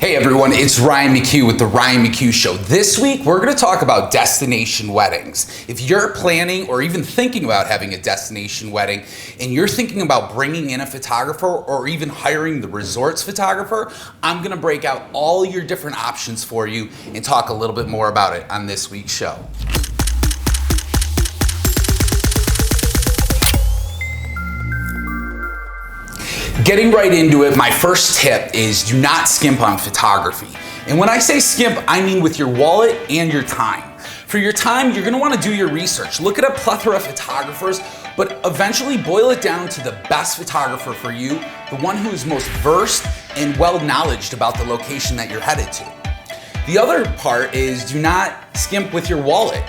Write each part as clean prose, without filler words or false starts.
Hey everyone, it's Ryan McHugh with the Ryan McHugh Show. This week, we're going to talk about destination weddings. If you're planning or even thinking about having a destination wedding and you're thinking about bringing in a photographer or even hiring the resort's photographer, I'm going to break out all your different options for you and talk a little bit more about it on this week's show. Getting right into it, my first tip is do not skimp on photography. And when I say skimp, I mean with your wallet and your time. For your time, you're gonna wanna do your research. Look at a plethora of photographers, but eventually boil it down to the best photographer for you, the one who is most versed and well-knowledged about the location that you're headed to. The other part is do not skimp with your wallet.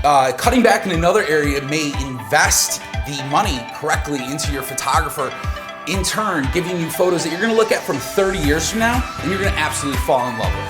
Cutting back in another area may invest the money correctly into your photographer, in turn giving you photos that you're gonna look at from 30 years from now and you're gonna absolutely fall in love with.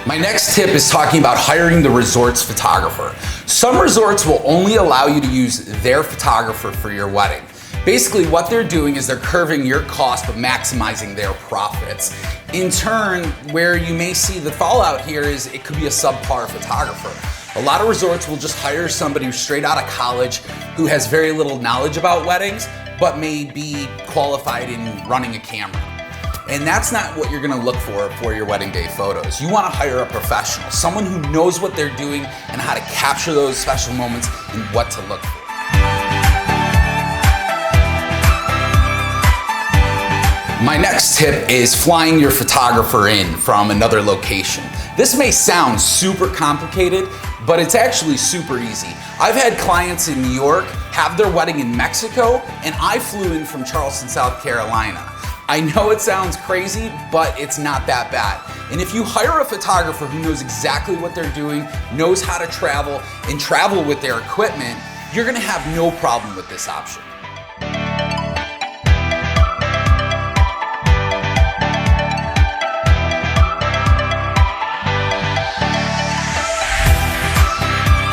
My next tip is talking about hiring the resort's photographer. Some resorts will only allow you to use their photographer for your wedding. Basically, what they're doing is they're curving your cost but maximizing their profits. In turn, where you may see the fallout here is it could be a subpar photographer. A lot of resorts will just hire somebody who's straight out of college who has very little knowledge about weddings but may be qualified in running a camera. And that's not what you're gonna look for your wedding day photos. You wanna hire a professional, someone who knows what they're doing and how to capture those special moments and what to look for. My next tip is flying your photographer in from another location. This may sound super complicated, but it's actually super easy. I've had clients in New York have their wedding in Mexico, and I flew in from Charleston, South Carolina. I know it sounds crazy, but it's not that bad. And if you hire a photographer who knows exactly what they're doing, knows how to travel, and travel with their equipment, you're gonna have no problem with this option.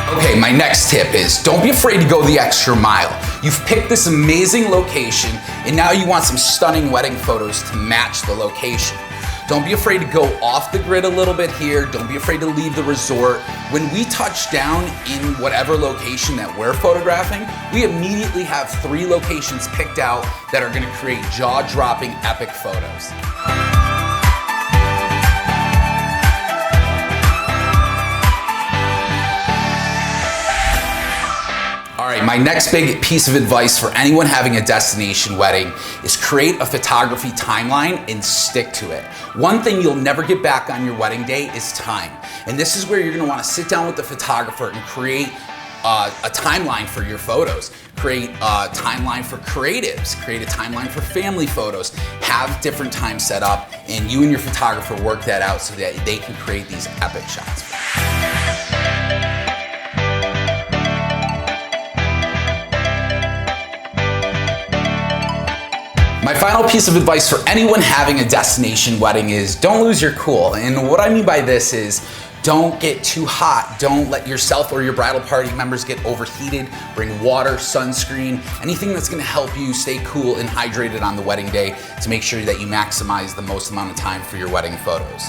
Okay, my next tip is don't be afraid to go the extra mile. You've picked this amazing location and now you want some stunning wedding photos to match the location. Don't be afraid to go off the grid a little bit here. Don't be afraid to leave the resort. When we touch down in whatever location that we're photographing, we immediately have 3 locations picked out that are gonna create jaw-dropping epic photos. All right, my next big piece of advice for anyone having a destination wedding is create a photography timeline and stick to it. One thing you'll never get back on your wedding day is time. And this is where you're gonna wanna sit down with the photographer and create a timeline for your photos. Create a timeline for creatives, create a timeline for family photos, have different times set up, and you and your photographer work that out so that they can create these epic shots. My final piece of advice for anyone having a destination wedding is don't lose your cool. And what I mean by this is don't get too hot. Don't let yourself or your bridal party members get overheated. Bring water, sunscreen, anything that's gonna help you stay cool and hydrated on the wedding day to make sure that you maximize the most amount of time for your wedding photos.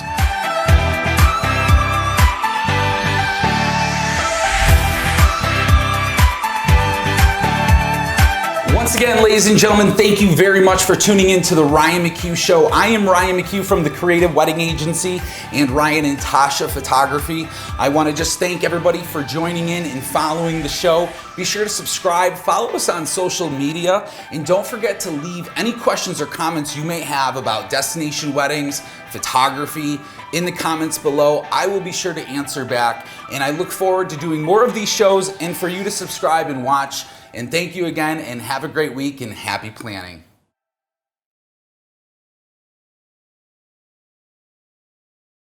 Once again, ladies and gentlemen, thank you very much for tuning in to the Ryan McHugh Show. I am Ryan McHugh from the Creative Wedding Agency and Ryan and Tasha Photography. I want to just thank everybody for joining in and following the show. Be sure to subscribe, follow us on social media, and don't forget to leave any questions or comments you may have about destination weddings, photography, in the comments below. I will be sure to answer back, and I look forward to doing more of these shows and for you to subscribe and watch. And thank you again, and have a great week and happy planning.